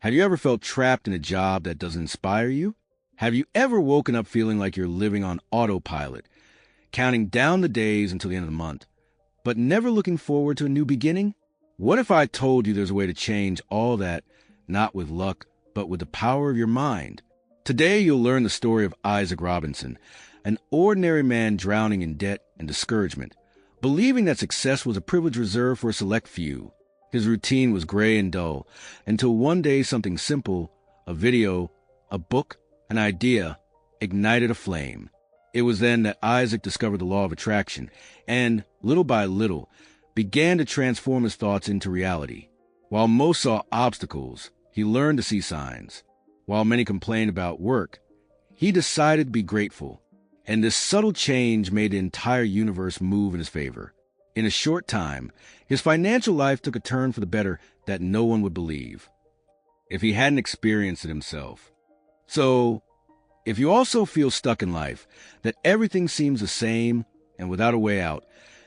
Have you ever felt trapped in a job that doesn't inspire you? Have you ever woken up feeling like you're living on autopilot, counting down the days until the end of the month, but never looking forward to a new beginning? What if I told you there's a way to change all that, not with luck, but with the power of your mind? Today, you'll learn the story of Isaac Robinson, an ordinary man drowning in debt and discouragement, believing that success was a privilege reserved for a select few. His routine was gray and dull, until one day something simple, a video, a book, an idea, ignited a flame. It was then that Isaac discovered the law of attraction and, little by little, began to transform his thoughts into reality. While most saw obstacles, he learned to see signs. While many complained about work, he decided to be grateful, and this subtle change made the entire universe move in his favor. In a short time, his financial life took a turn for the better that no one would believe if he hadn't experienced it himself. So, if you also feel stuck in life, that everything seems the same and without a way out,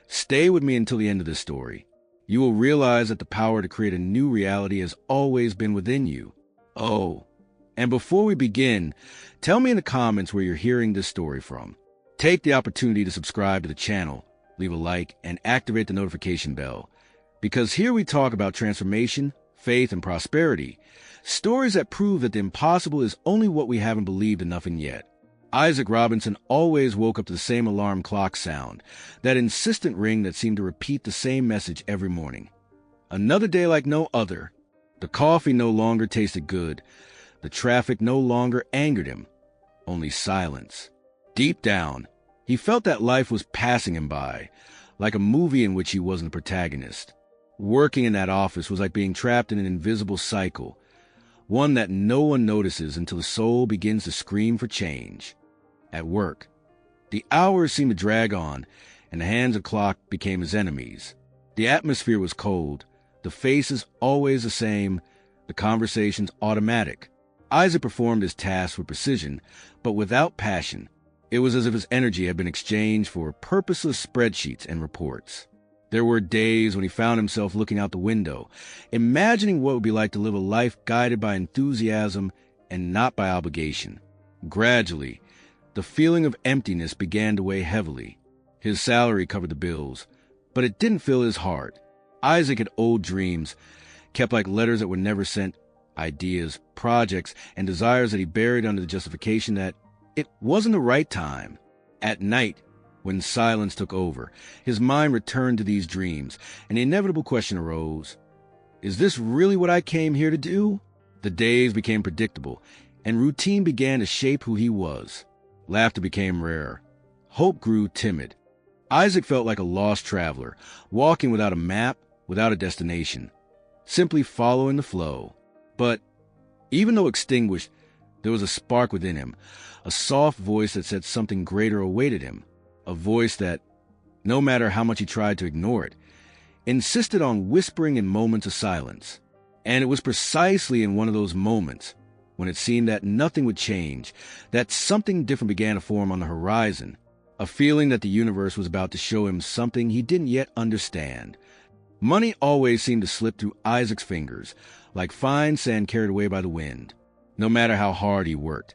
stay with me until the end of this story. You will realize that the power to create a new reality has always been within you. Oh, and before we begin, tell me in the comments where you're hearing this story from. Take the opportunity to subscribe to the channel, leave a like, and activate the notification bell. Because here we talk about transformation, faith, and prosperity. Stories that prove that the impossible is only what we haven't believed enough in yet. Isaac Robinson always woke up to the same alarm clock sound, that insistent ring that seemed to repeat the same message every morning. Another day like no other. The coffee no longer tasted good. The traffic no longer angered him. Only silence. Deep down, he felt that life was passing him by, like a movie in which he wasn't the protagonist. Working in that office was like being trapped in an invisible cycle, one that no one notices until the soul begins to scream for change. At work, the hours seemed to drag on, and the hands of the clock became his enemies. The atmosphere was cold, the faces always the same, the conversations automatic. Isaac performed his tasks with precision, but without passion. It was as if his energy had been exchanged for purposeless spreadsheets and reports. There were days when he found himself looking out the window, imagining what it would be like to live a life guided by enthusiasm and not by obligation. Gradually, the feeling of emptiness began to weigh heavily. His salary covered the bills, but it didn't fill his heart. Isaac had old dreams, kept like letters that were never sent, ideas, projects, and desires that he buried under the justification that it wasn't the right time. At night, when silence took over, his mind returned to these dreams, and the inevitable question arose: is this really what I came here to do? The days became predictable, and routine began to shape who he was. Laughter became rare. Hope grew timid. Isaac felt like a lost traveler, walking without a map, without a destination, simply following the flow. But even though extinguished, there was a spark within him, a soft voice that said something greater awaited him, a voice that, no matter how much he tried to ignore it, insisted on whispering in moments of silence. And it was precisely in one of those moments, when it seemed that nothing would change, that something different began to form on the horizon, a feeling that the universe was about to show him something he didn't yet understand. Money always seemed to slip through Isaac's fingers, like fine sand carried away by the wind. No matter how hard he worked,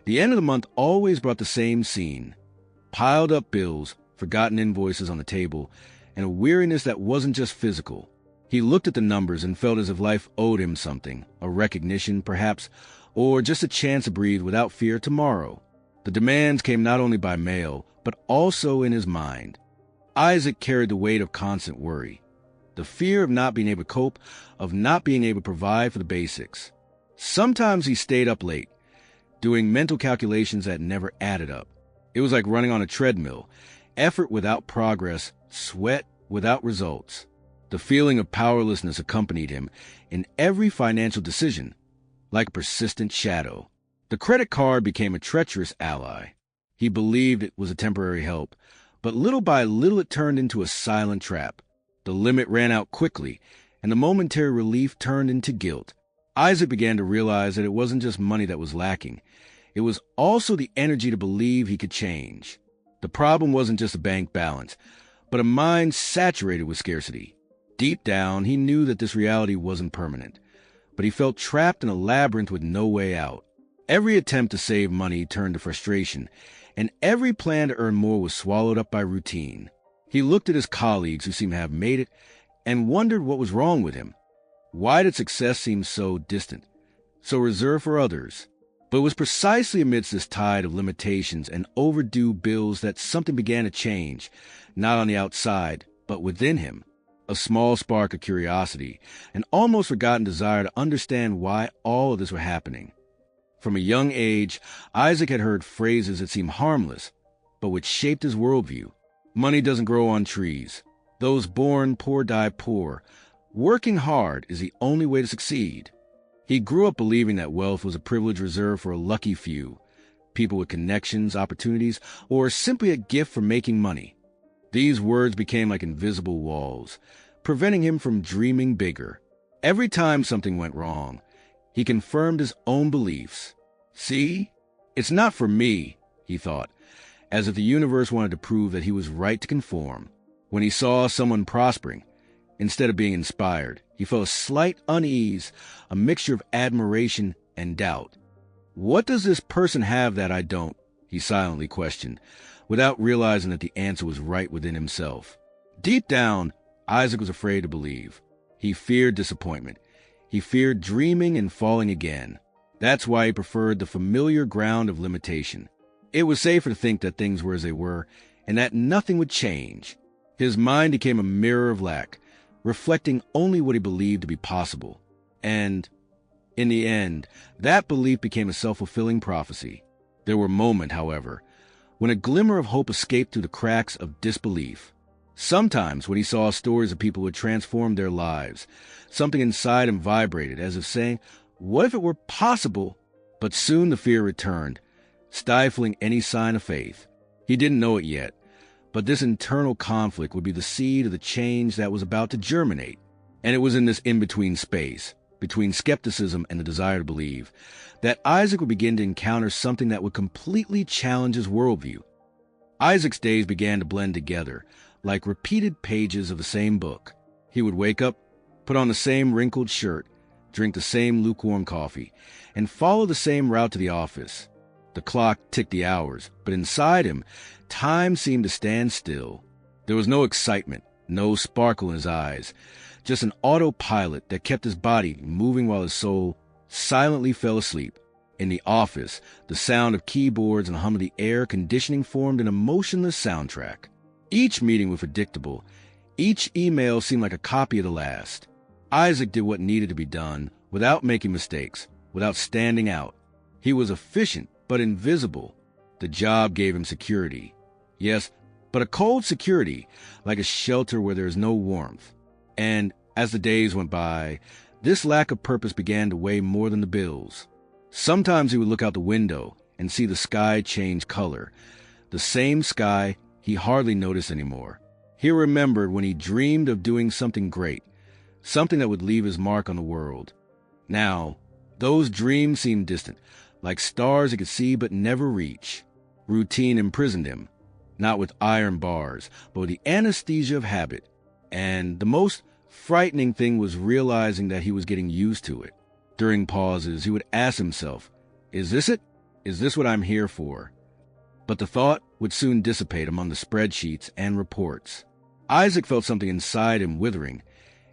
the end of the month always brought the same scene: piled up bills, forgotten invoices on the table, and a weariness that wasn't just physical. He looked at the numbers and felt as if life owed him something, a recognition, perhaps, or just a chance to breathe without fear tomorrow. The demands came not only by mail, but also in his mind. Isaac carried the weight of constant worry, the fear of not being able to cope, of not being able to provide for the basics. Sometimes he stayed up late, doing mental calculations that never added up. It was like running on a treadmill, effort without progress, sweat without results. The feeling of powerlessness accompanied him in every financial decision, like a persistent shadow. The credit card became a treacherous ally. He believed it was a temporary help, but little by little it turned into a silent trap. The limit ran out quickly, and the momentary relief turned into guilt. Isaac began to realize that it wasn't just money that was lacking. It was also the energy to believe he could change. The problem wasn't just a bank balance, but a mind saturated with scarcity. Deep down, he knew that this reality wasn't permanent, but he felt trapped in a labyrinth with no way out. Every attempt to save money turned to frustration, and every plan to earn more was swallowed up by routine. He looked at his colleagues who seemed to have made it and wondered what was wrong with him. Why did success seem so distant, so reserved for others? But it was precisely amidst this tide of limitations and overdue bills that something began to change, not on the outside, but within him. A small spark of curiosity, an almost forgotten desire to understand why all of this was happening. From a young age, Isaac had heard phrases that seemed harmless, but which shaped his worldview. Money doesn't grow on trees. Those born poor die poor. Working hard is the only way to succeed. He grew up believing that wealth was a privilege reserved for a lucky few, people with connections, opportunities, or simply a gift for making money. These words became like invisible walls, preventing him from dreaming bigger. Every time something went wrong, he confirmed his own beliefs. See? It's not for me, he thought, as if the universe wanted to prove that he was right to conform. When he saw someone prospering, instead of being inspired, he felt a slight unease, a mixture of admiration and doubt. What does this person have that I don't? He silently questioned, without realizing that the answer was right within himself. Deep down, Isaac was afraid to believe. He feared disappointment. He feared dreaming and falling again. That's why he preferred the familiar ground of limitation. It was safer to think that things were as they were, and that nothing would change. His mind became a mirror of lack, reflecting only what he believed to be possible. And, in the end, that belief became a self-fulfilling prophecy. There were moments, however, when a glimmer of hope escaped through the cracks of disbelief. Sometimes when he saw stories of people who had transformed their lives, something inside him vibrated, as if saying, what if it were possible? But soon the fear returned, stifling any sign of faith. He didn't know it yet, but this internal conflict would be the seed of the change that was about to germinate. And it was in this in-between space, between skepticism and the desire to believe, that Isaac would begin to encounter something that would completely challenge his worldview. Isaac's days began to blend together, like repeated pages of the same book. He would wake up, put on the same wrinkled shirt, drink the same lukewarm coffee, and follow the same route to the office. The clock ticked the hours, but inside him, time seemed to stand still. There was no excitement, no sparkle in his eyes, just an autopilot that kept his body moving while his soul silently fell asleep. In the office, the sound of keyboards and the hum of the air conditioning formed an emotionless soundtrack. Each meeting was predictable. Each email seemed like a copy of the last. Isaac did what needed to be done without making mistakes, without standing out. He was efficient, but invisible. The job gave him security. Yes, but a cold security, like a shelter where there is no warmth. And as the days went by, this lack of purpose began to weigh more than the bills. Sometimes he would look out the window and see the sky change color. The same sky he hardly noticed anymore. He remembered when he dreamed of doing something great, something that would leave his mark on the world. Now, those dreams seemed distant, like stars he could see but never reach. Routine imprisoned him, not with iron bars, but with the anesthesia of habit. And the most frightening thing was realizing that he was getting used to it. During pauses, he would ask himself, is this it? Is this what I'm here for? But the thought would soon dissipate among the spreadsheets and reports. Isaac felt something inside him withering,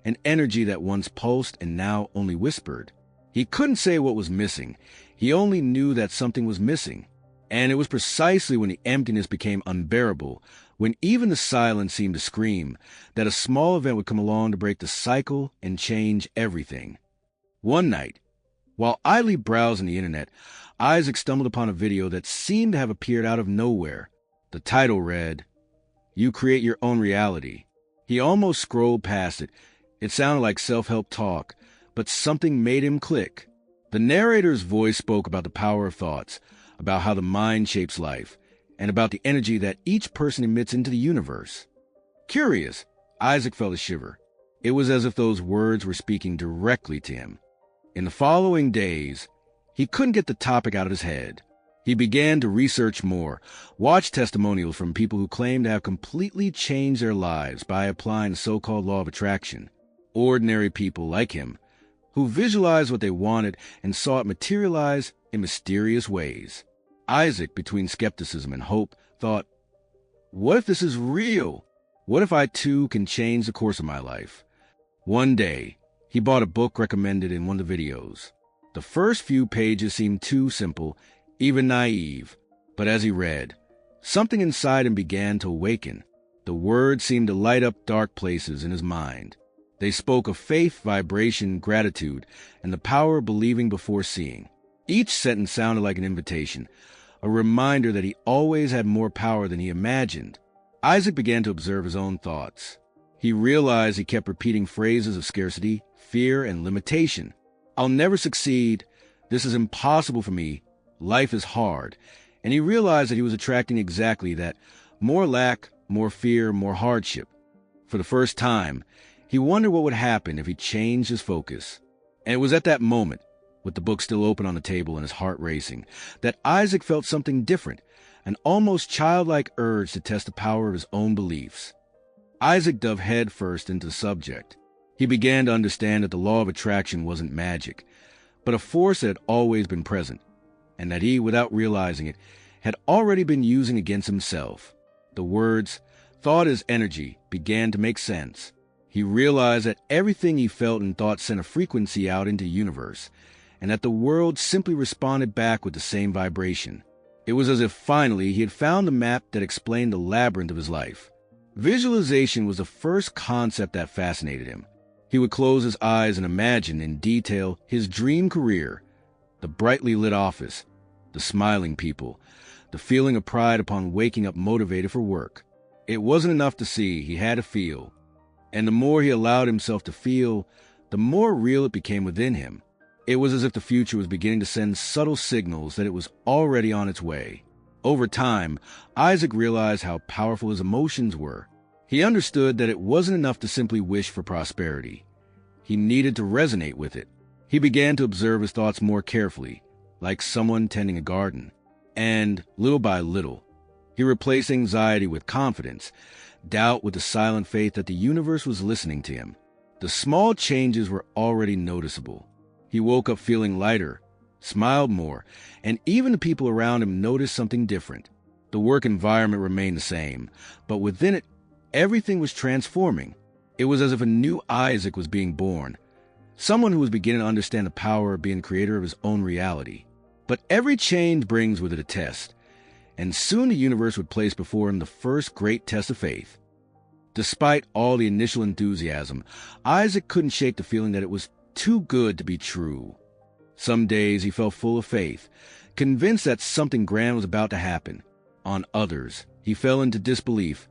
an energy that once pulsed and now only whispered. He couldn't say what was missing. He only knew that something was missing. And it was precisely when the emptiness became unbearable, when even the silence seemed to scream, that a small event would come along to break the cycle and change everything. One night, while idly browsing the internet, Isaac stumbled upon a video that seemed to have appeared out of nowhere. The title read, "You Create Your Own Reality." He almost scrolled past it. It sounded like self-help talk, but something made him click. The narrator's voice spoke about the power of thoughts, about how the mind shapes life, and about the energy that each person emits into the universe. Curious, Isaac felt a shiver. It was as if those words were speaking directly to him. In the following days, he couldn't get the topic out of his head. He began to research more, watch testimonials from people who claimed to have completely changed their lives by applying the so-called law of attraction. Ordinary people like him, who visualized what they wanted and saw it materialize in mysterious ways. Isaac, between skepticism and hope, thought, what if this is real? What if I too can change the course of my life? One day, he bought a book recommended in one of the videos. The first few pages seemed too simple, even naive, but as he read, something inside him began to awaken. The words seemed to light up dark places in his mind. They spoke of faith, vibration, gratitude, and the power of believing before seeing. Each sentence sounded like an invitation, a reminder that he always had more power than he imagined. Isaac began to observe his own thoughts. He realized he kept repeating phrases of scarcity, fear, and limitation. I'll never succeed. This is impossible for me. Life is hard. And he realized that he was attracting exactly that: more lack, more fear, more hardship. For the first time, he wondered what would happen if he changed his focus. And it was at that moment, with the book still open on the table and his heart racing, that Isaac felt something different, an almost childlike urge to test the power of his own beliefs. Isaac dove headfirst into the subject. He began to understand that the law of attraction wasn't magic, but a force that had always been present, and that he, without realizing it, had already been using against himself. The words, thought is energy, began to make sense. He realized that everything he felt and thought sent a frequency out into the universe, and that the world simply responded back with the same vibration. It was as if finally he had found the map that explained the labyrinth of his life. Visualization was the first concept that fascinated him. He would close his eyes and imagine in detail his dream career, the brightly lit office, the smiling people, the feeling of pride upon waking up motivated for work. It wasn't enough to see, he had to feel. And the more he allowed himself to feel, the more real it became within him. It was as if the future was beginning to send subtle signals that it was already on its way. Over time, Isaac realized how powerful his emotions were. He understood that it wasn't enough to simply wish for prosperity. He needed to resonate with it. He began to observe his thoughts more carefully, like someone tending a garden. And, little by little, he replaced anxiety with confidence, doubt with the silent faith that the universe was listening to him. The small changes were already noticeable. He woke up feeling lighter, smiled more, and even the people around him noticed something different. The work environment remained the same, but within it, everything was transforming. It was as if a new Isaac was being born, someone who was beginning to understand the power of being creator of his own reality. But every change brings with it a test, and soon the universe would place before him the first great test of faith. Despite all the initial enthusiasm, Isaac couldn't shake the feeling that it was too good to be true. Some days he felt full of faith, convinced that something grand was about to happen. On others, he fell into disbelief,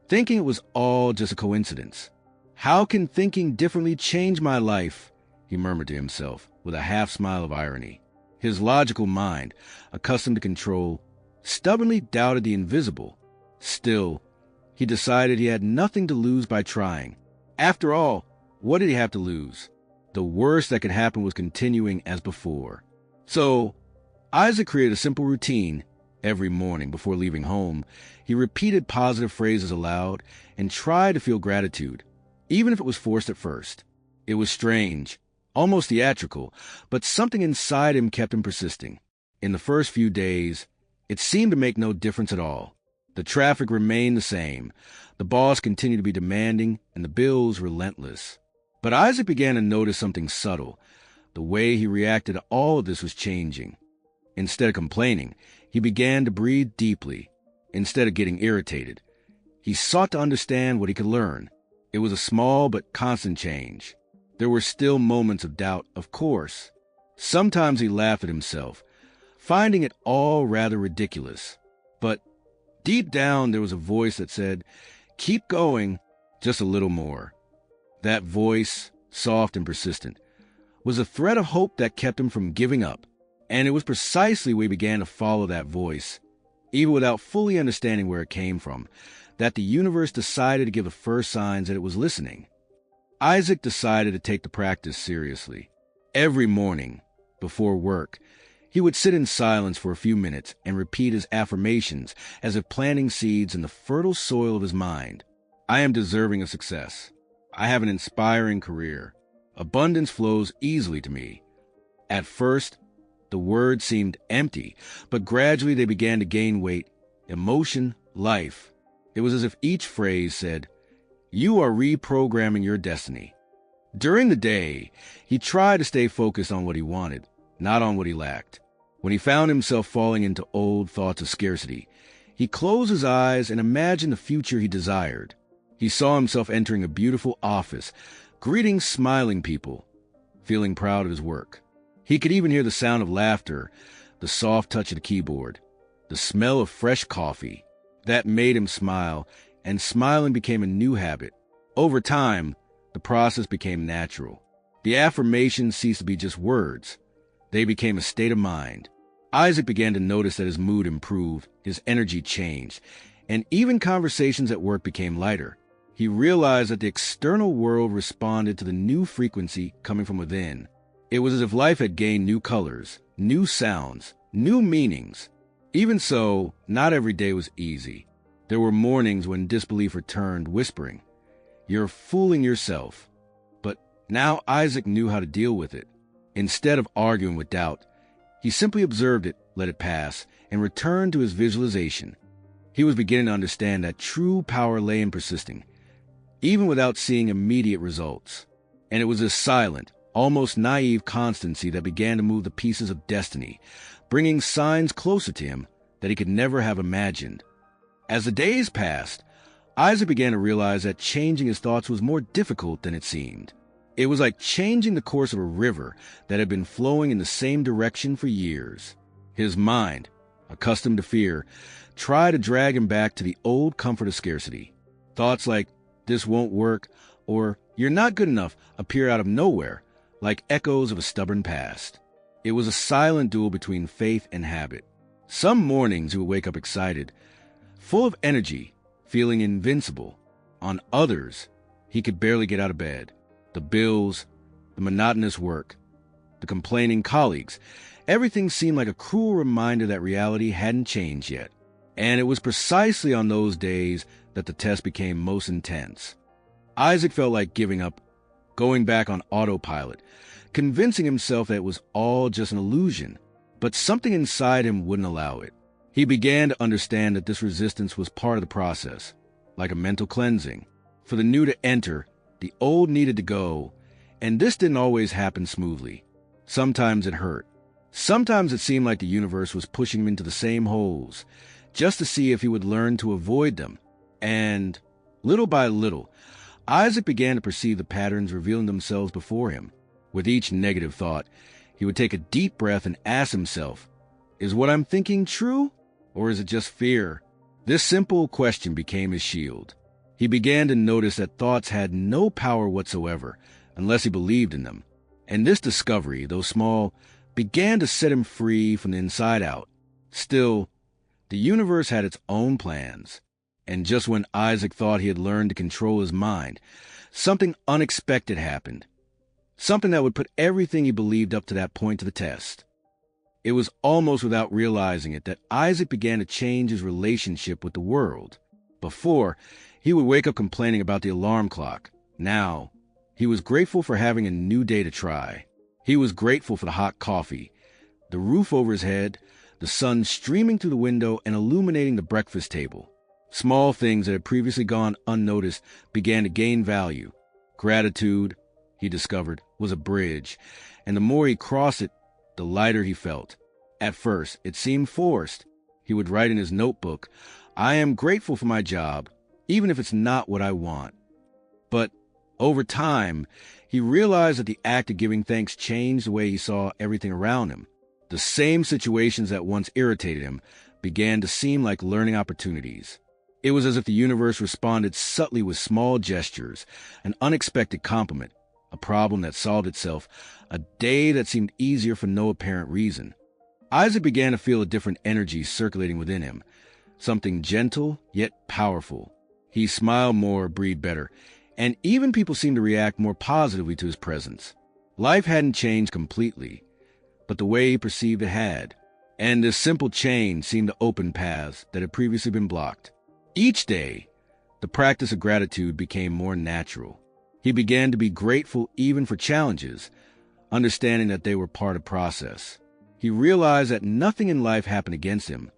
thinking it was all just a coincidence. How can thinking differently change my life? He murmured to himself, with a half-smile of irony. His logical mind, accustomed to control, stubbornly doubted the invisible. Still, he decided he had nothing to lose by trying. After all, what did he have to lose? The worst that could happen was continuing as before. So, Isaac created a simple routine. Every morning before leaving home, he repeated positive phrases aloud and tried to feel gratitude, even if it was forced at first. It was strange, almost theatrical, but something inside him kept him persisting. In the first few days, it seemed to make no difference at all. The traffic remained the same, the boss continued to be demanding, and the bills relentless. But Isaac began to notice something subtle. The way he reacted to all of this was changing. Instead of complaining, he began to breathe deeply. Instead of getting irritated, he sought to understand what he could learn. It was a small but constant change. There were still moments of doubt, of course. Sometimes he laughed at himself, finding it all rather ridiculous. But deep down there was a voice that said, "Keep going, just a little more." That voice, soft and persistent, was a thread of hope that kept him from giving up. And it was precisely when he began to follow that voice, even without fully understanding where it came from, that the universe decided to give the first signs that it was listening. Isaac decided to take the practice seriously. Every morning, before work, he would sit in silence for a few minutes and repeat his affirmations as if planting seeds in the fertile soil of his mind. I am deserving of success. I have an inspiring career, Abundance flows easily to me. At first, the words seemed empty, but gradually they began to gain weight, emotion, life. It was as if each phrase said, "You are reprogramming your destiny." During the day, he tried to stay focused on what he wanted, not on what he lacked. When he found himself falling into old thoughts of scarcity, he closed his eyes and imagined the future he desired. He saw himself entering a beautiful office, greeting smiling people, feeling proud of his work. He could even hear the sound of laughter, the soft touch of the keyboard, the smell of fresh coffee. That made him smile, and smiling became a new habit. Over time, the process became natural. The affirmations ceased to be just words. They became a state of mind. Isaac began to notice that his mood improved, his energy changed, and even conversations at work became lighter. He realized that the external world responded to the new frequency coming from within. It was as if life had gained new colors, new sounds, new meanings. Even so, not every day was easy. There were mornings when disbelief returned, whispering, "You're fooling yourself." But now Isaac knew how to deal with it. Instead of arguing with doubt, he simply observed it, let it pass, and returned to his visualization. He was beginning to understand that true power lay in persisting, even without seeing immediate results. And it was this silent, almost naive constancy that began to move the pieces of destiny, bringing signs closer to him that he could never have imagined. As the days passed, Isaac began to realize that changing his thoughts was more difficult than it seemed. It was like changing the course of a river that had been flowing in the same direction for years. His mind, accustomed to fear, tried to drag him back to the old comfort of scarcity. Thoughts like, "This won't work," or "You're not good enough," appear out of nowhere, like echoes of a stubborn past. It was a silent duel between faith and habit. Some mornings he would wake up excited, full of energy, feeling invincible. On others, he could barely get out of bed. The bills, the monotonous work, the complaining colleagues, everything seemed like a cruel reminder that reality hadn't changed yet. And it was precisely on those days that the test became most intense. Isaac felt like giving up, going back on autopilot, convincing himself that it was all just an illusion, but something inside him wouldn't allow it. He began to understand that this resistance was part of the process, like a mental cleansing. For the new to enter, the old needed to go, and this didn't always happen smoothly. Sometimes it hurt. Sometimes it seemed like the universe was pushing him into the same holes, just to see if he would learn to avoid them. And, little by little, Isaac began to perceive the patterns revealing themselves before him. With each negative thought, he would take a deep breath and ask himself, "Is what I'm thinking true, or is it just fear?" This simple question became his shield. He began to notice that thoughts had no power whatsoever unless he believed in them. And this discovery, though small, began to set him free from the inside out. Still, the universe had its own plans. And just when Isaac thought he had learned to control his mind, something unexpected happened. Something that would put everything he believed up to that point to the test. It was almost without realizing it that Isaac began to change his relationship with the world. Before, he would wake up complaining about the alarm clock. Now, he was grateful for having a new day to try. He was grateful for the hot coffee, the roof over his head, the sun streaming through the window and illuminating the breakfast table. Small things that had previously gone unnoticed began to gain value. Gratitude, he discovered, was a bridge, and the more he crossed it, the lighter he felt. At first, it seemed forced. He would write in his notebook, "I am grateful for my job, even if it's not what I want." But over time, he realized that the act of giving thanks changed the way he saw everything around him. The same situations that once irritated him began to seem like learning opportunities. It was as if the universe responded subtly with small gestures, an unexpected compliment, a problem that solved itself, a day that seemed easier for no apparent reason. Isaac began to feel a different energy circulating within him, something gentle yet powerful. He smiled more, breathed better, and even people seemed to react more positively to his presence. Life hadn't changed completely, but the way he perceived it had, and this simple change seemed to open paths that had previously been blocked. Each day, the practice of gratitude became more natural. He began to be grateful even for challenges, understanding that they were part of the process. He realized that nothing in life happened against him,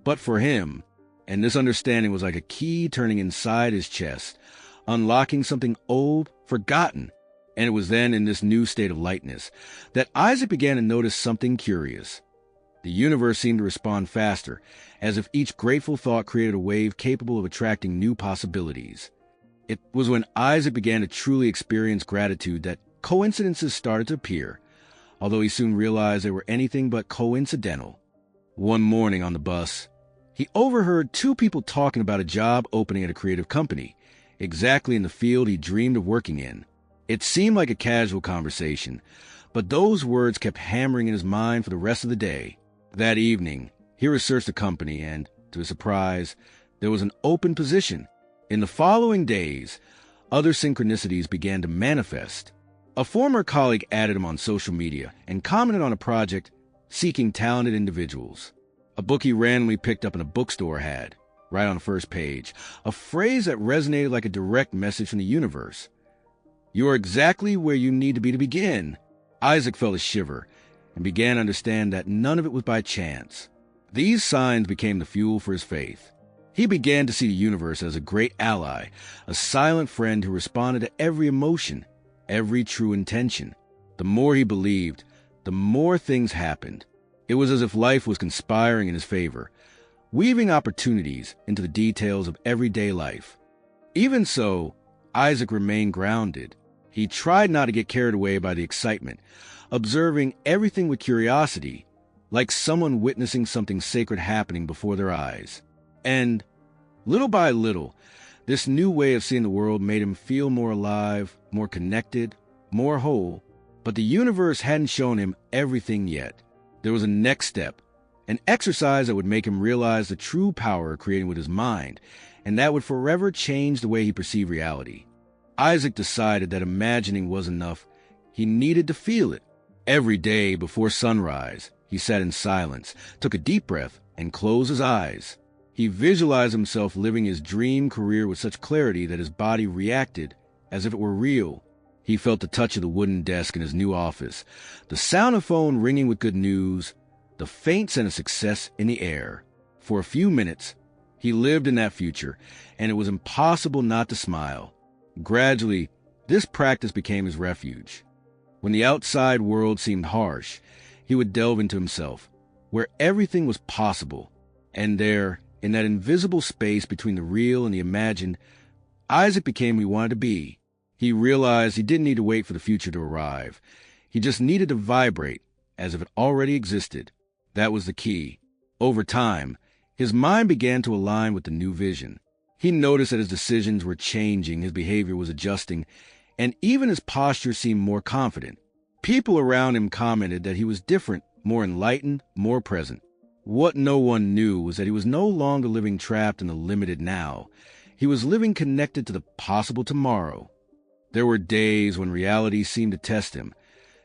but for him, and this understanding was like a key turning inside his chest, unlocking something old, forgotten. And it was then in this new state of lightness that Isaac began to notice something curious. The universe seemed to respond faster, as if each grateful thought created a wave capable of attracting new possibilities. It was when Isaac began to truly experience gratitude that coincidences started to appear, although he soon realized they were anything but coincidental. One morning on the bus, he overheard two people talking about a job opening at a creative company, exactly in the field he dreamed of working in. It seemed like a casual conversation, but those words kept hammering in his mind for the rest of the day. That evening, he researched the company and, to his surprise, there was an open position. In the following days, other synchronicities began to manifest. A former colleague added him on social media and commented on a project seeking talented individuals. A book he randomly picked up in a bookstore had, right on the first page, a phrase that resonated like a direct message from the universe. "You are exactly where you need to be to begin." Isaac felt a shiver and began to understand that none of it was by chance. These signs became the fuel for his faith. He began to see the universe as a great ally, a silent friend who responded to every emotion, every true intention. The more he believed, the more things happened. It was as if life was conspiring in his favor, weaving opportunities into the details of everyday life. Even so, Isaac remained grounded. He tried not to get carried away by the excitement, observing everything with curiosity, like someone witnessing something sacred happening before their eyes. And, little by little, this new way of seeing the world made him feel more alive, more connected, more whole. But the universe hadn't shown him everything yet. There was a next step, an exercise that would make him realize the true power of creating with his mind, and that would forever change the way he perceived reality. Isaac decided that imagining wasn't enough. He needed to feel it. Every day before sunrise, he sat in silence, took a deep breath, and closed his eyes. He visualized himself living his dream career with such clarity that his body reacted as if it were real. He felt the touch of the wooden desk in his new office, the sound of phone ringing with good news, the faint sense of success in the air. For a few minutes, he lived in that future, and it was impossible not to smile. Gradually, this practice became his refuge. When the outside world seemed harsh, he would delve into himself, where everything was possible. And there, in that invisible space between the real and the imagined, Isaac became who he wanted to be. He realized he didn't need to wait for the future to arrive. He just needed to vibrate as if it already existed. That was the key. Over time, his mind began to align with the new vision. He noticed that his decisions were changing, his behavior was adjusting, and even his posture seemed more confident. People around him commented that he was different, more enlightened, more present. What no one knew was that he was no longer living trapped in the limited now. He was living connected to the possible tomorrow. There were days when reality seemed to test him,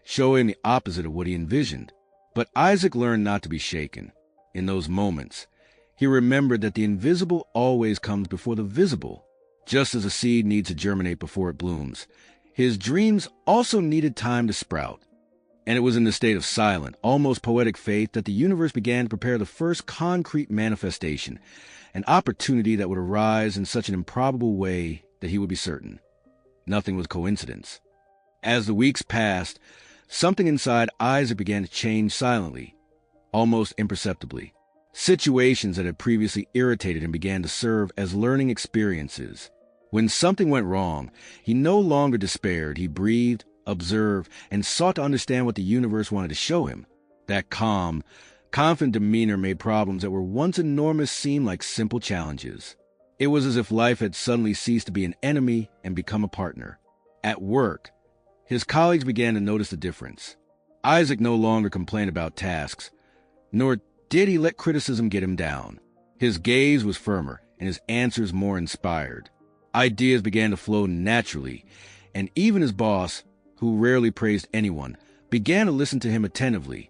showing the opposite of what he envisioned. But Isaac learned not to be shaken. In those moments, he remembered that the invisible always comes before the visible. Just as a seed needs to germinate before it blooms, his dreams also needed time to sprout. And it was in the state of silent, almost poetic faith that the universe began to prepare the first concrete manifestation, an opportunity that would arise in such an improbable way that he would be certain. Nothing was coincidence. As the weeks passed, something inside Isaac began to change silently, almost imperceptibly. Situations that had previously irritated him began to serve as learning experiences. When something went wrong, he no longer despaired. He breathed, observed, and sought to understand what the universe wanted to show him. That calm, confident demeanor made problems that were once enormous seem like simple challenges. It was as if life had suddenly ceased to be an enemy and become a partner. At work, his colleagues began to notice the difference. Isaac no longer complained about tasks, nor did he let criticism get him down. His gaze was firmer and his answers more inspired. Ideas began to flow naturally, and even his boss, who rarely praised anyone, began to listen to him attentively.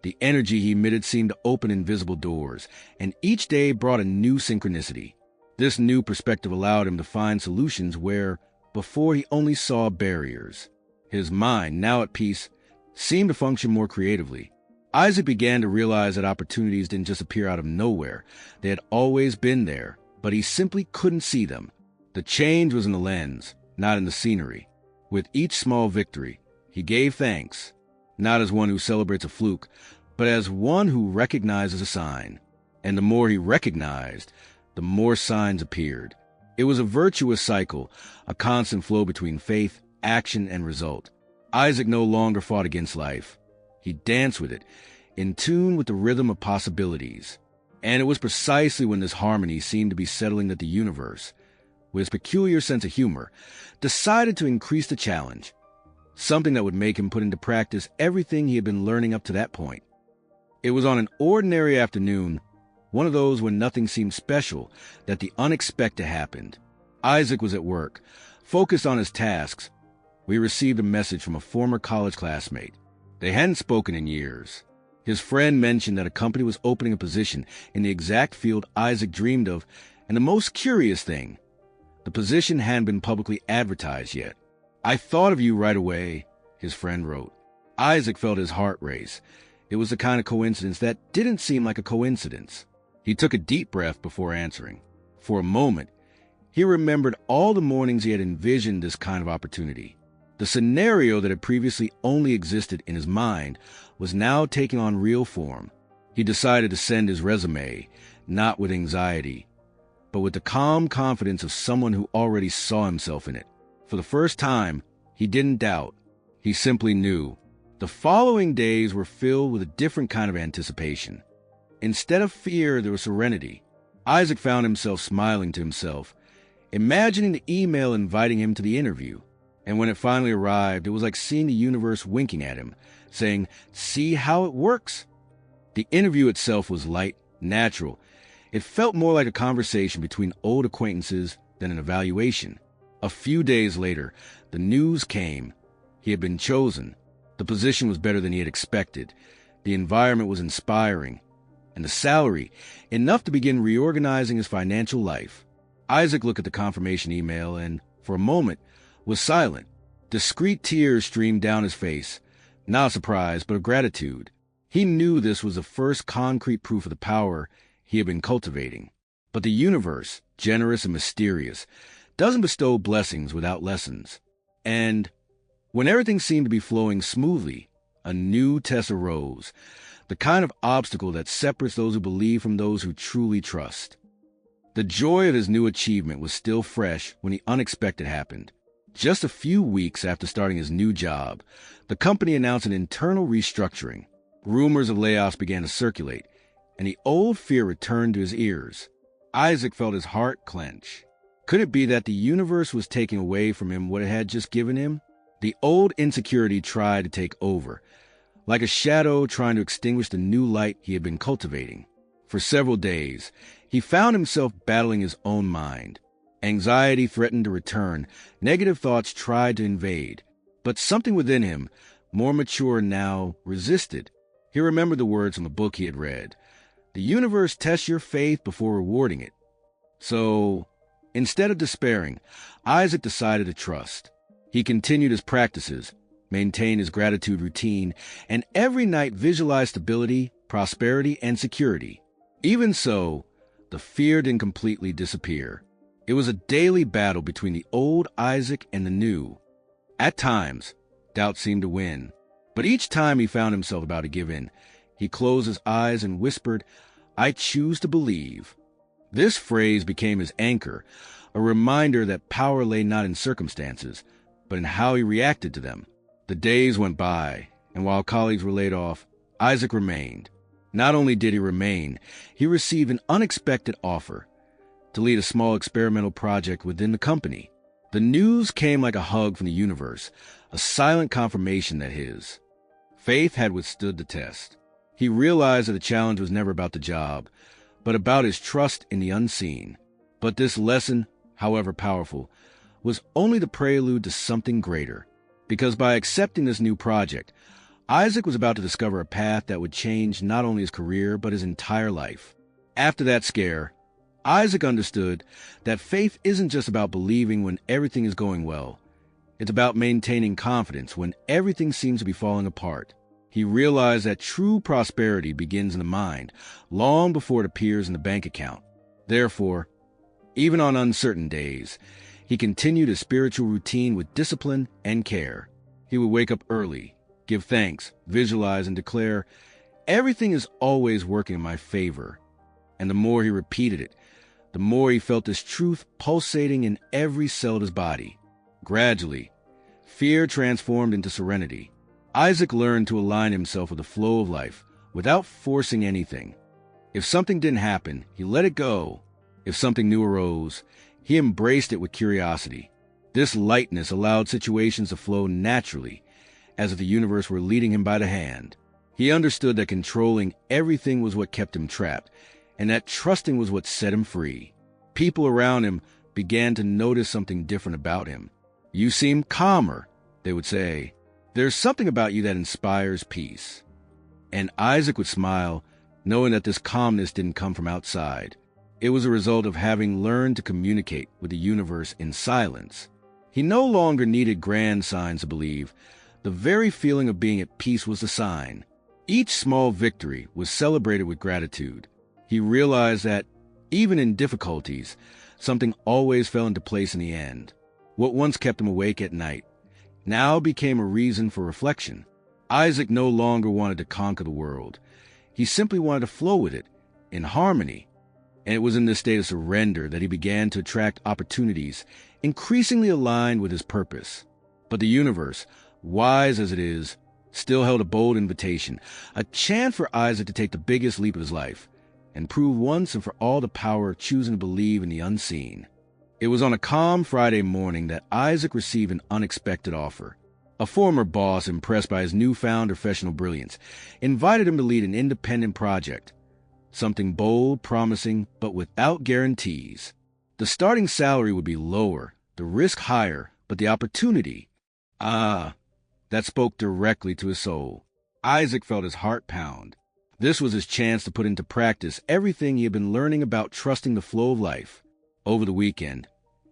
The energy he emitted seemed to open invisible doors, and each day brought a new synchronicity. This new perspective allowed him to find solutions where Before, he only saw barriers. His mind, now at peace, seemed to function more creatively. Isaac began to realize that opportunities didn't just appear out of nowhere. They had always been there, but he simply couldn't see them. The change was in the lens, not in the scenery. With each small victory, he gave thanks, not as one who celebrates a fluke, but as one who recognizes a sign. And the more he recognized, the more signs appeared. It was a virtuous cycle, a constant flow between faith, action, and result. Isaac no longer fought against life. He danced with it, in tune with the rhythm of possibilities. And it was precisely when this harmony seemed to be settling that the universe, with his peculiar sense of humor, decided to increase the challenge, something that would make him put into practice everything he had been learning up to that point. It was on an ordinary afternoon, one of those when nothing seemed special, that the unexpected happened. Isaac was at work, focused on his tasks. We received a message from a former college classmate. They hadn't spoken in years. His friend mentioned that a company was opening a position in the exact field Isaac dreamed of, and the most curious thing, the position hadn't been publicly advertised yet. "I thought of you right away," his friend wrote. Isaac felt his heart race. It was the kind of coincidence that didn't seem like a coincidence. He took a deep breath before answering. For a moment, he remembered all the mornings he had envisioned this kind of opportunity. The scenario that had previously only existed in his mind was now taking on real form. He decided to send his resume, not with anxiety, but with the calm confidence of someone who already saw himself in it. For the first time, he didn't doubt. He simply knew. The following days were filled with a different kind of anticipation. Instead of fear, there was serenity. Isaac found himself smiling to himself, imagining the email inviting him to the interview. And when it finally arrived, it was like seeing the universe winking at him, saying, "See how it works?" The interview itself was light, natural. It felt more like a conversation between old acquaintances than an evaluation. A few days later, the news came. He had been chosen. The position was better than he had expected. The environment was inspiring. And the salary, enough to begin reorganizing his financial life. Isaac looked at the confirmation email and, for a moment, was silent. Discreet tears streamed down his face, not of surprise, but of gratitude. He knew this was the first concrete proof of the power he had been cultivating. But the universe, generous and mysterious, doesn't bestow blessings without lessons. And when everything seemed to be flowing smoothly, a new test arose, the kind of obstacle that separates those who believe from those who truly trust. The joy of his new achievement was still fresh when the unexpected happened. Just a few weeks after starting his new job, the company announced an internal restructuring. Rumors of layoffs began to circulate, and the old fear returned to his ears. Isaac felt his heart clench. Could it be that the universe was taking away from him what it had just given him? The old insecurity tried to take over, like a shadow trying to extinguish the new light he had been cultivating. For several days, he found himself battling his own mind. Anxiety threatened to return. Negative thoughts tried to invade. But something within him, more mature now, resisted. He remembered the words from the book he had read. The universe tests your faith before rewarding it. So, instead of despairing, Isaac decided to trust. He continued his practices, maintained his gratitude routine, and every night visualized stability, prosperity, and security. Even so, the fear didn't completely disappear. It was a daily battle between the old Isaac and the new. At times, doubt seemed to win. But each time he found himself about to give in, he closed his eyes and whispered, "I choose to believe." This phrase became his anchor, a reminder that power lay not in circumstances, but in how he reacted to them. The days went by, and while colleagues were laid off, Isaac remained. Not only did he remain, he received an unexpected offer to lead a small experimental project within the company. The news came like a hug from the universe, a silent confirmation that his faith had withstood the test. He realized that the challenge was never about the job, but about his trust in the unseen. But this lesson, however powerful, was only the prelude to something greater. Because by accepting this new project, Isaac was about to discover a path that would change not only his career, but his entire life. After that scare, Isaac understood that faith isn't just about believing when everything is going well. It's about maintaining confidence when everything seems to be falling apart. He realized that true prosperity begins in the mind, long before it appears in the bank account. Therefore, even on uncertain days, he continued his spiritual routine with discipline and care. He would wake up early, give thanks, visualize, and declare, "Everything is always working in my favor." And the more he repeated it, the more he felt this truth pulsating in every cell of his body. Gradually, fear transformed into serenity. Isaac learned to align himself with the flow of life without forcing anything. If something didn't happen, he let it go. If something new arose, he embraced it with curiosity. This lightness allowed situations to flow naturally, as if the universe were leading him by the hand. He understood that controlling everything was what kept him trapped, and that trusting was what set him free. People around him began to notice something different about him. "You seem calmer," they would say. "There's something about you that inspires peace." And Isaac would smile, knowing that this calmness didn't come from outside. It was a result of having learned to communicate with the universe in silence. He no longer needed grand signs to believe. The very feeling of being at peace was the sign. Each small victory was celebrated with gratitude. He realized that, even in difficulties, something always fell into place in the end. What once kept him awake at night now became a reason for reflection. Isaac no longer wanted to conquer the world. He simply wanted to flow with it, in harmony. And it was in this state of surrender that he began to attract opportunities increasingly aligned with his purpose. But the universe, wise as it is, still held a bold invitation, a chance for Isaac to take the biggest leap of his life and prove once and for all the power of choosing to believe in the unseen. It was on a calm Friday morning that Isaac received an unexpected offer. A former boss, impressed by his newfound professional brilliance, invited him to lead an independent project. Something bold, promising, but without guarantees. The starting salary would be lower, the risk higher, but the opportunity, that spoke directly to his soul. Isaac felt his heart pound. This was his chance to put into practice everything he had been learning about trusting the flow of life. Over the weekend,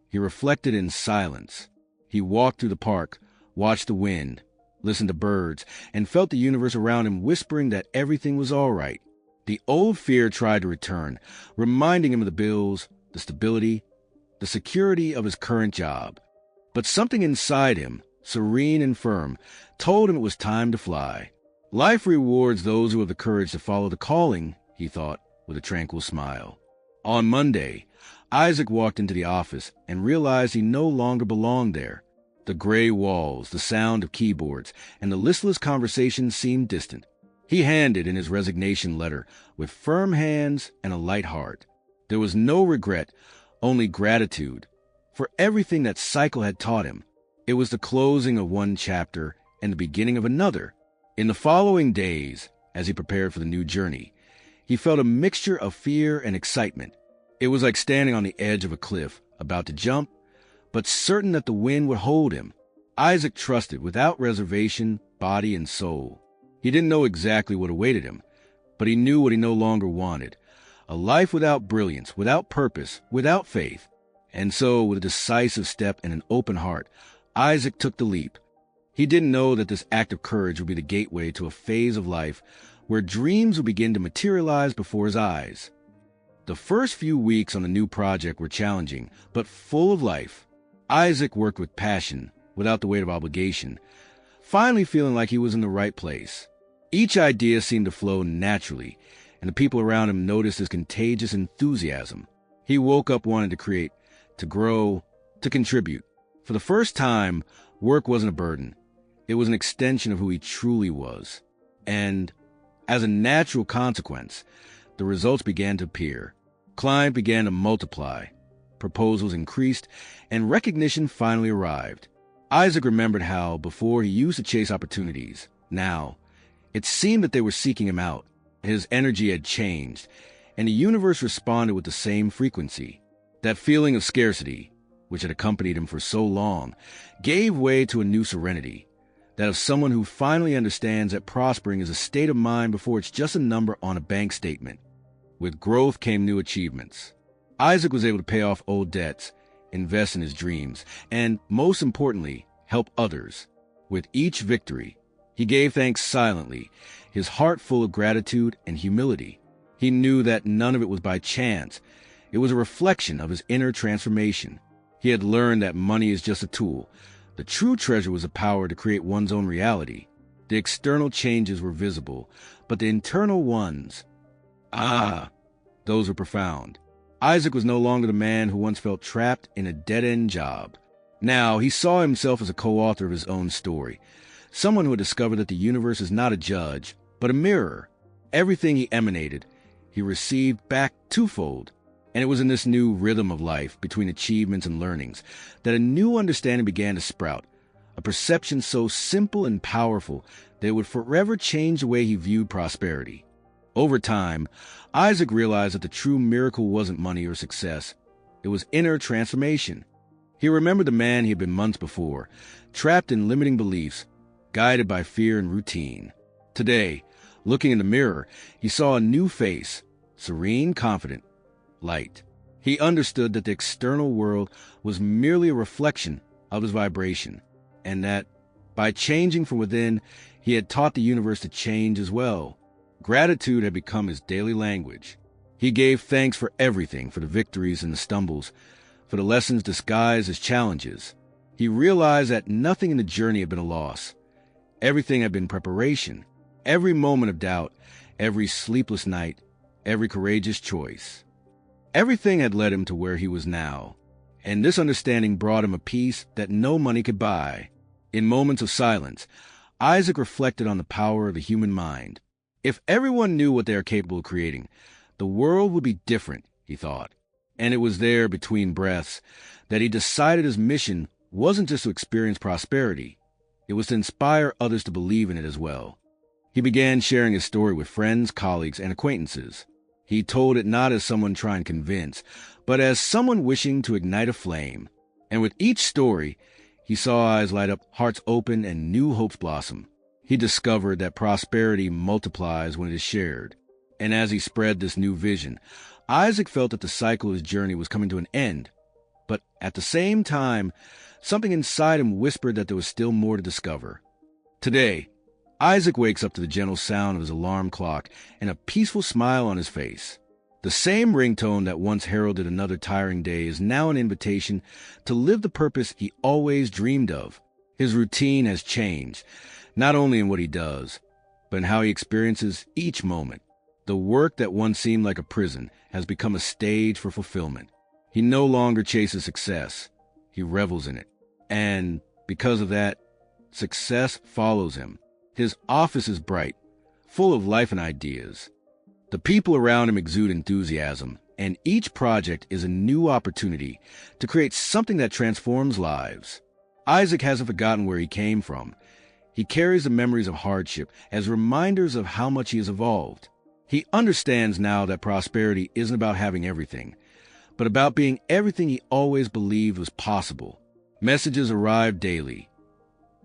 he reflected in silence. He walked through the park, watched the wind, listened to birds, and felt the universe around him whispering that everything was all right. The old fear tried to return, reminding him of the bills, the stability, the security of his current job. But something inside him, serene and firm, told him it was time to fly. Life rewards those who have the courage to follow the calling, he thought, with a tranquil smile. On Monday, Isaac walked into the office and realized he no longer belonged there. The gray walls, the sound of keyboards, and the listless conversation seemed distant. He handed in his resignation letter with firm hands and a light heart. There was no regret, only gratitude for everything that cycle had taught him. It was the closing of one chapter and the beginning of another. In the following days, as he prepared for the new journey, he felt a mixture of fear and excitement. It was like standing on the edge of a cliff, about to jump, but certain that the wind would hold him. Isaac trusted without reservation, body and soul. He didn't know exactly what awaited him, but he knew what he no longer wanted. A life without brilliance, without purpose, without faith. And so, with a decisive step and an open heart, Isaac took the leap. He didn't know that this act of courage would be the gateway to a phase of life where dreams would begin to materialize before his eyes. The first few weeks on the new project were challenging, but full of life. Isaac worked with passion, without the weight of obligation, finally feeling like he was in the right place. Each idea seemed to flow naturally, and the people around him noticed his contagious enthusiasm. He woke up wanting to create, to grow, to contribute. For the first time, work wasn't a burden. It was an extension of who he truly was. And, as a natural consequence, the results began to appear. Clients began to multiply. Proposals increased, and recognition finally arrived. Isaac remembered how, before, he used to chase opportunities. Now, it seemed that they were seeking him out. His energy had changed, and the universe responded with the same frequency. That feeling of scarcity, which had accompanied him for so long, gave way to a new serenity, that of someone who finally understands that prospering is a state of mind before it's just a number on a bank statement. With growth came new achievements. Isaac was able to pay off old debts, invest in his dreams, and, most importantly, help others. With each victory, he gave thanks silently, his heart full of gratitude and humility. He knew that none of it was by chance. It was a reflection of his inner transformation. He had learned that money is just a tool. The true treasure was the power to create one's own reality. The external changes were visible, but the internal ones, those were profound. Isaac was no longer the man who once felt trapped in a dead-end job. Now, he saw himself as a co-author of his own story, someone who had discovered that the universe is not a judge, but a mirror. Everything he emanated, he received back twofold. And it was in this new rhythm of life, between achievements and learnings, that a new understanding began to sprout, a perception so simple and powerful that it would forever change the way he viewed prosperity. Over time, Isaac realized that the true miracle wasn't money or success. It was inner transformation. He remembered the man he had been months before, trapped in limiting beliefs, guided by fear and routine. Today, looking in the mirror, he saw a new face, serene, confident, light. He understood that the external world was merely a reflection of his vibration, and that, by changing from within, he had taught the universe to change as well. Gratitude had become his daily language. He gave thanks for everything, for the victories and the stumbles, for the lessons disguised as challenges. He realized that nothing in the journey had been a loss. Everything had been preparation. Every moment of doubt, every sleepless night, every courageous choice. Everything had led him to where he was now, and this understanding brought him a peace that no money could buy. In moments of silence, Isaac reflected on the power of the human mind. If everyone knew what they are capable of creating, the world would be different, he thought. And it was there, between breaths, that he decided his mission wasn't just to experience prosperity. It was to inspire others to believe in it as well. He began sharing his story with friends, colleagues, and acquaintances. He told it not as someone trying to convince, but as someone wishing to ignite a flame. And with each story, he saw eyes light up, hearts open, and new hopes blossom. He discovered that prosperity multiplies when it is shared. And as he spread this new vision, Isaac felt that the cycle of his journey was coming to an end. But at the same time, something inside him whispered that there was still more to discover. Today, Isaac wakes up to the gentle sound of his alarm clock and a peaceful smile on his face. The same ringtone that once heralded another tiring day is now an invitation to live the purpose he always dreamed of. His routine has changed, not only in what he does, but in how he experiences each moment. The work that once seemed like a prison has become a stage for fulfillment. He no longer chases success. He revels in it. And because of that, success follows him. His office is bright, full of life and ideas. The people around him exude enthusiasm, and each project is a new opportunity to create something that transforms lives. Isaac hasn't forgotten where he came from. He carries the memories of hardship as reminders of how much he has evolved. He understands now that prosperity isn't about having everything, but about being everything he always believed was possible. Messages arrive daily.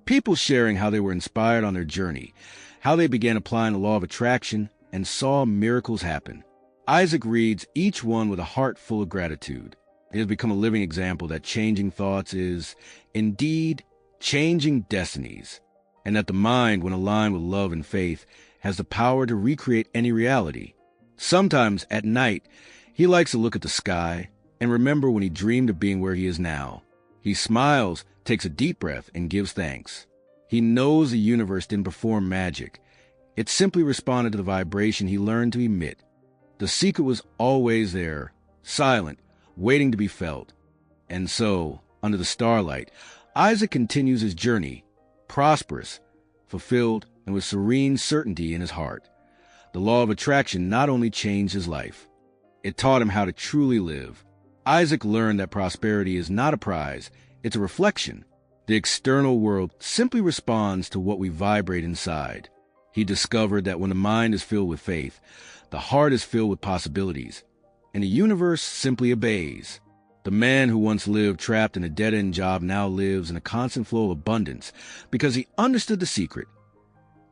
People sharing how they were inspired on their journey, how they began applying the law of attraction and saw miracles happen. Isaac reads each one with a heart full of gratitude. He has become a living example that changing thoughts is, indeed, changing destinies, and that the mind, when aligned with love and faith, has the power to recreate any reality. Sometimes, at night, he likes to look at the sky and remember when he dreamed of being where he is now. He smiles, takes a deep breath, and gives thanks. He knows the universe didn't perform magic. It simply responded to the vibration he learned to emit. The secret was always there, silent, waiting to be felt. And so, under the starlight, Isaac continues his journey, prosperous, fulfilled, and with serene certainty in his heart. The law of attraction not only changed his life, it taught him how to truly live. Isaac learned that prosperity is not a prize, it's a reflection. The external world simply responds to what we vibrate inside. He discovered that when the mind is filled with faith, the heart is filled with possibilities, and the universe simply obeys. The man who once lived trapped in a dead-end job now lives in a constant flow of abundance because he understood the secret.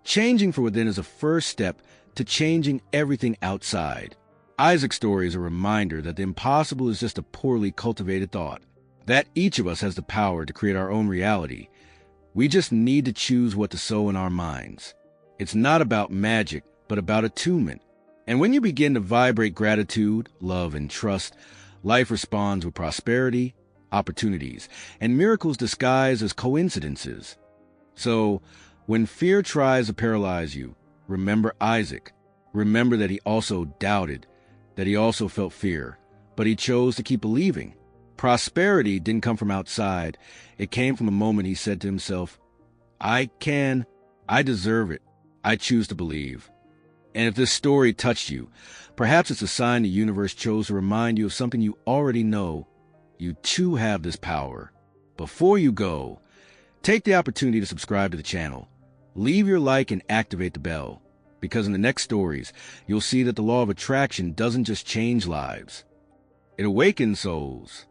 Changing from within is a first step to changing everything outside. Isaac's story is a reminder that the impossible is just a poorly cultivated thought, that each of us has the power to create our own reality. We just need to choose what to sow in our minds. It's not about magic, but about attunement. And when you begin to vibrate gratitude, love, and trust, life responds with prosperity, opportunities, and miracles disguised as coincidences. So, when fear tries to paralyze you, remember Isaac. Remember that he also doubted, that he also felt fear, but he chose to keep believing. Prosperity didn't come from outside. It came from the moment he said to himself, I deserve it. I choose to believe. And if this story touched you, perhaps it's a sign the universe chose to remind you of something you already know. You too have this power. Before you go, take the opportunity to subscribe to the channel. Leave your like and activate the bell, because in the next stories, you'll see that the law of attraction doesn't just change lives. It awakens souls.